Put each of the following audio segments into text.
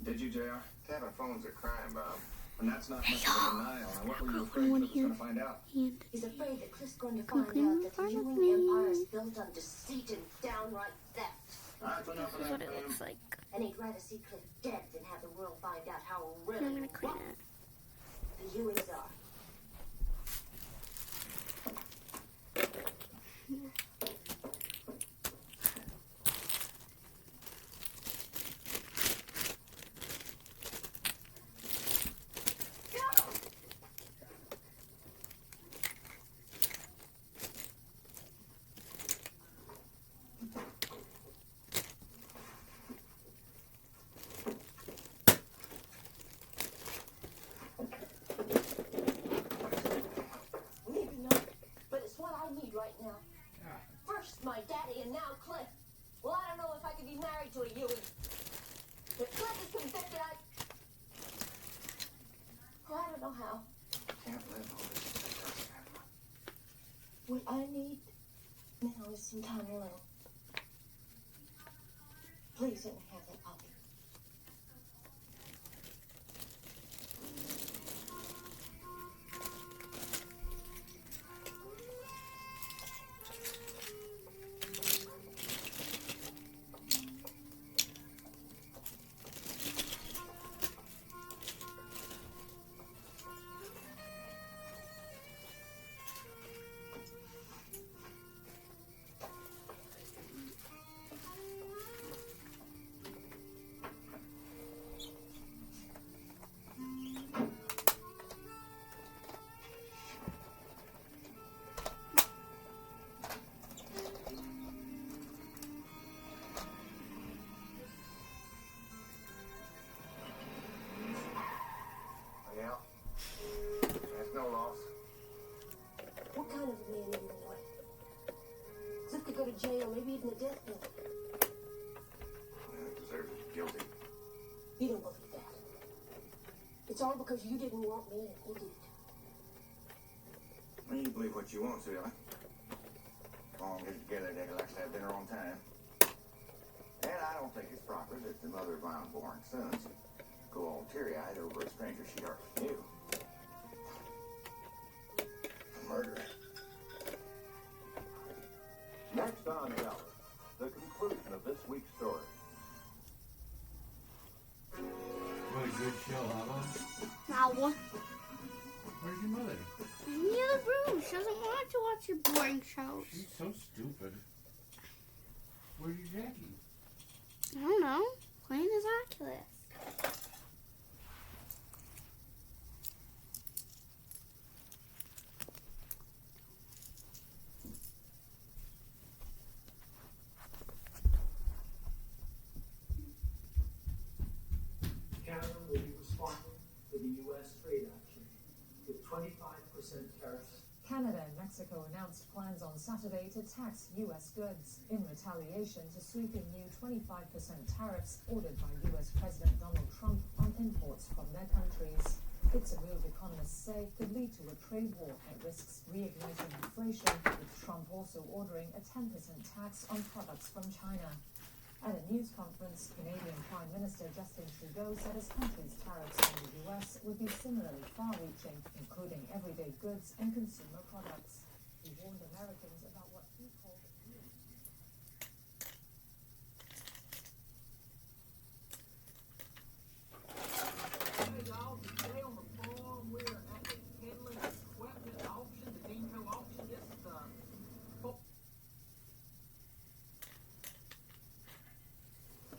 Did you, JR? Having phone's a crime, Bob. And that's not much of a denial. Now, what were you afraid Cliff was going to find out? He's afraid that Cliff's going to find out that the Ewing Empire is built on deceit and downright theft. That's enough of This is that, what it ma'am. looks like. And he'd rather see Cliff dead than have the world find out how I'm really gonna clean it. the Ewings are. Maybe not, but it's what I need right now. First my daddy and now Cliff. Well, I don't know if I could be married to a Ewing. If Cliff is convicted, I don't know how. Can't live all this. What I need now is some time alone. Please let me have that puppy. Yeah. That's no loss. What kind of a man are you, boy? Cliff could go to jail, maybe even a death penalty. Well, he deserves it. Guilty. You don't believe that. It's all because you didn't want me and he did. Well, you believe what you want to, Ellie. All get together, they likes to have dinner on time. And I don't think it's proper that the mother of my unborn sons go all teary-eyed over a stranger she hardly knew. A murderer. Next on Dallas, the conclusion of this week's story. What a good show, huh? Now, Where's your mother? in the other room. She doesn't want to watch your boring shows. She's so stupid. Where's your Jackie? I don't know. Playing his Oculus. Canada will be responding to the U.S. trade action with 25% tariffs. Canada and Mexico announced plans on Saturday to tax U.S. goods in retaliation to sweeping new 25% tariffs ordered by U.S. President Donald Trump on imports from their countries. It's a move economists say could lead to a trade war that risks reigniting inflation, with Trump also ordering a 10% tax on products from China. At a news conference, Canadian Prime Minister Justin Trudeau said his country's tariffs on the U.S. would be similarly far-reaching, including everyday goods and consumer products. He warned Americans about what he called Hey y'all, today on the farm we're at the Headland Equipment Auction, the Deco Auction. This is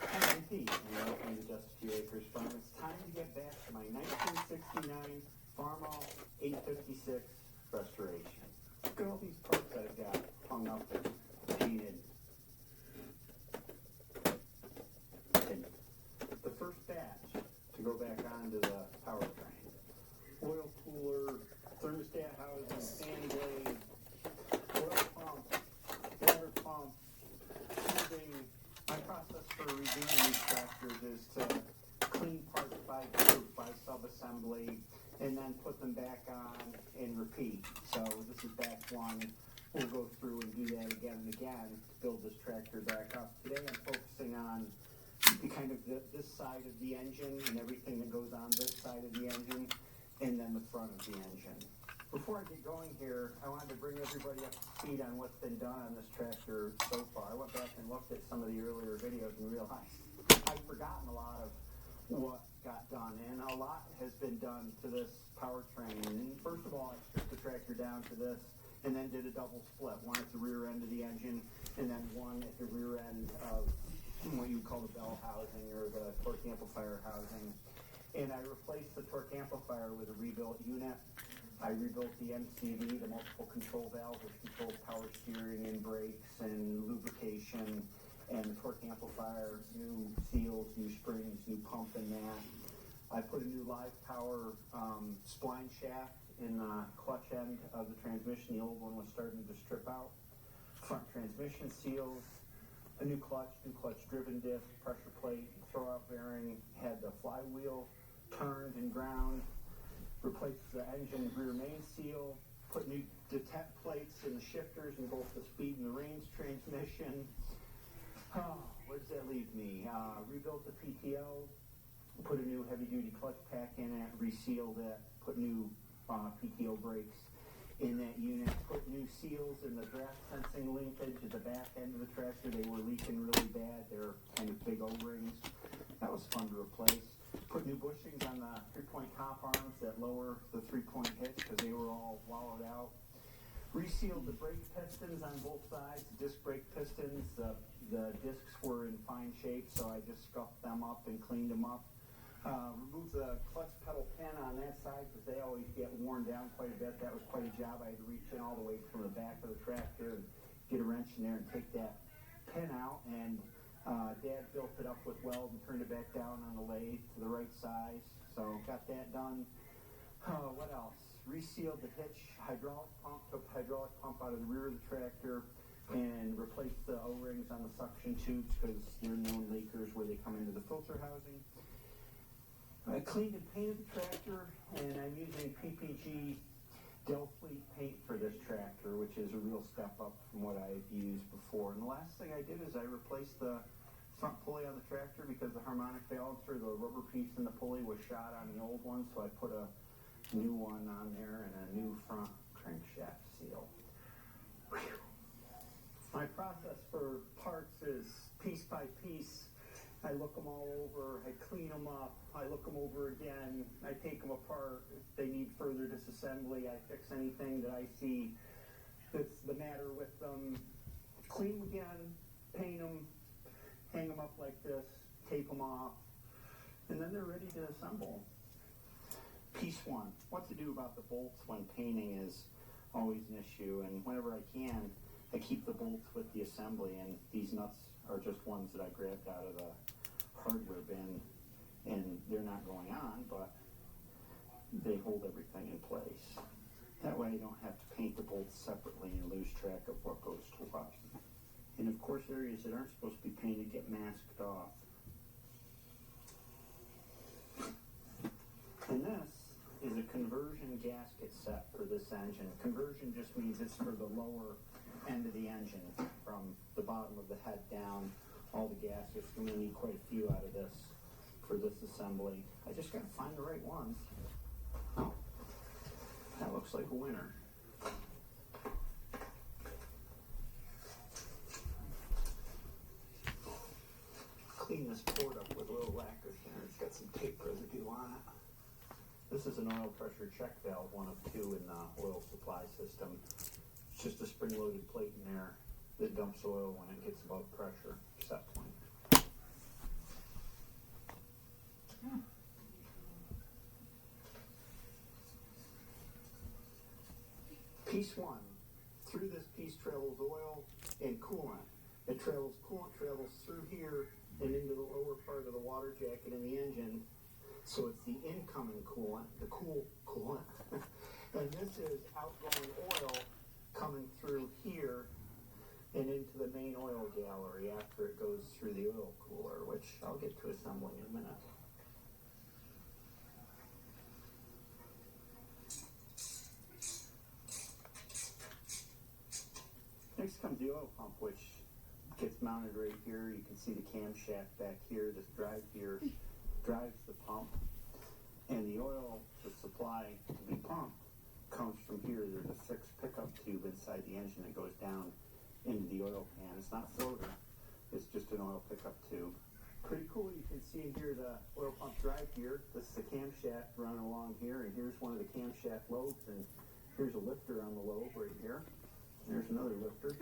MIT, American Industry Acres Farm. It's time to get back to my 1969 Farmall 856 restoration. Look at all these parts I've got hung up and painted. And the first batch to go back onto the powertrain. Oil cooler, thermostat housing, fan blade, oil pump, water pump, tubing. My process for redoing these tractors is to clean parts by group, by sub-assembly, and then put them back on and repeat. So this is batch one. We'll go through and do that again and again to build this tractor back up. Today I'm focusing on kind of this side of the engine and everything that goes on this side of the engine, and then the front of the engine. Before I get going here, I wanted to bring everybody up to speed on what's been done on this tractor so far. I went back and looked at some of the earlier videos and realized I'd forgotten a lot of what got done, and a lot has been done to this powertrain. And first of all, I stripped the tractor down to this and then did a double split, one at the rear end of the engine and then one at the rear end of what you call the bell housing or the torque amplifier housing. And I replaced the torque amplifier with a rebuilt unit. I rebuilt the MCV, the multiple control valve, which controls power steering and brakes and lubrication, and the torque amplifier, new seals, new springs, new pump in that. I put a new live power spline shaft in the clutch end of the transmission. The old one was starting to strip out. Front transmission seals, a new clutch driven disc, pressure plate, throwout bearing, had the flywheel turned and ground, replaced the engine rear main seal, put new detent plates in the shifters in both the speed and the range transmission. Where does that leave me? Rebuilt the PTO, put a new heavy-duty clutch pack in it, resealed it, put new PTO brakes in that unit, put new seals in the draft sensing linkage at the back end of the tractor. They were leaking really bad. They're kind of big O-rings. That was fun to replace. Put new bushings on the 3-point top arms that lower the 3-point hitch because they were all wallowed out. Resealed the brake pistons on both sides, the disc brake pistons. The discs were in fine shape, so I just scuffed them up and cleaned them up. Removed the clutch pedal pin on that side because they always get worn down quite a bit. That was quite a job. I had to reach in all the way from the back of the tractor and get a wrench in there and take that pin out. And Dad built it up with weld and turned it back down on the lathe to the right size. So got that done. What else? Resealed the hitch hydraulic pump, took the hydraulic pump out of the rear of the tractor and replaced the O-rings on the suction tubes because they're known leakers where they come into the filter housing. I cleaned and painted the tractor, and I'm using PPG Delfleet paint for this tractor, which is a real step up from what I've used before. And the last thing I did is I replaced the front pulley on the tractor because the harmonic balancer, the rubber piece in the pulley, was shot on the old one, so I put a new one on there and a new front crankshaft seal. Whew. My process for parts is piece by piece. I look them all over, I clean them up, I look them over again, I take them apart. If they need further disassembly, I fix anything that I see that's the matter with them. Clean them again, paint them, hang them up like this, tape them off, and then they're ready to assemble. Piece one, what to do about the bolts when painting is always an issue, and whenever I can, I keep the bolts with the assembly, and these nuts are just ones that I grabbed out of the hardware bin, and they're not going on, but they hold everything in place. That way I don't have to paint the bolts separately and lose track of what goes to what. And of course areas that aren't supposed to be painted get masked off. And this is a conversion gasket set for this engine. Conversion just means it's for the lower end of the engine, from the bottom of the head down, all the gaskets. I'm going to need quite a few out of this for this assembly. I just got to find the right ones. Oh, that looks like a winner. Clean this port up with a little lacquer thinner. It's got some tape residue on it. This is an oil pressure check valve, one of two in the oil supply system. It's just a spring-loaded plate in there that dumps oil when it gets above pressure set point. Piece one. Through this piece travels oil and coolant. Coolant travels through here and into the lower part of the water jacket in the engine. So it's the incoming coolant, the cool coolant. And this is outgoing oil coming through here and into the main oil gallery after it goes through the oil cooler, which I'll get to assembling in a minute. Next comes the oil pump, which gets mounted right here. You can see the camshaft back here. This drive here drives the pump. And the oil to supply to be pumped comes from here. There's a fixed pickup tube inside the engine that goes down into the oil pan. It's not a floater. It's just an oil pickup tube. Pretty cool. You can see here the oil pump drive here. This is the camshaft running along here, and here's one of the camshaft lobes, and here's a lifter on the lobe right here. There's another lifter.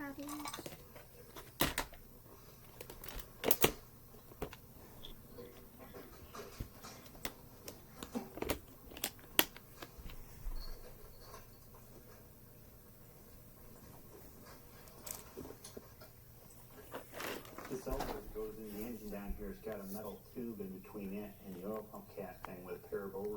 This elevator that goes in the engine down here has got a metal tube in between it and the oil pump casting with a pair of O-rings.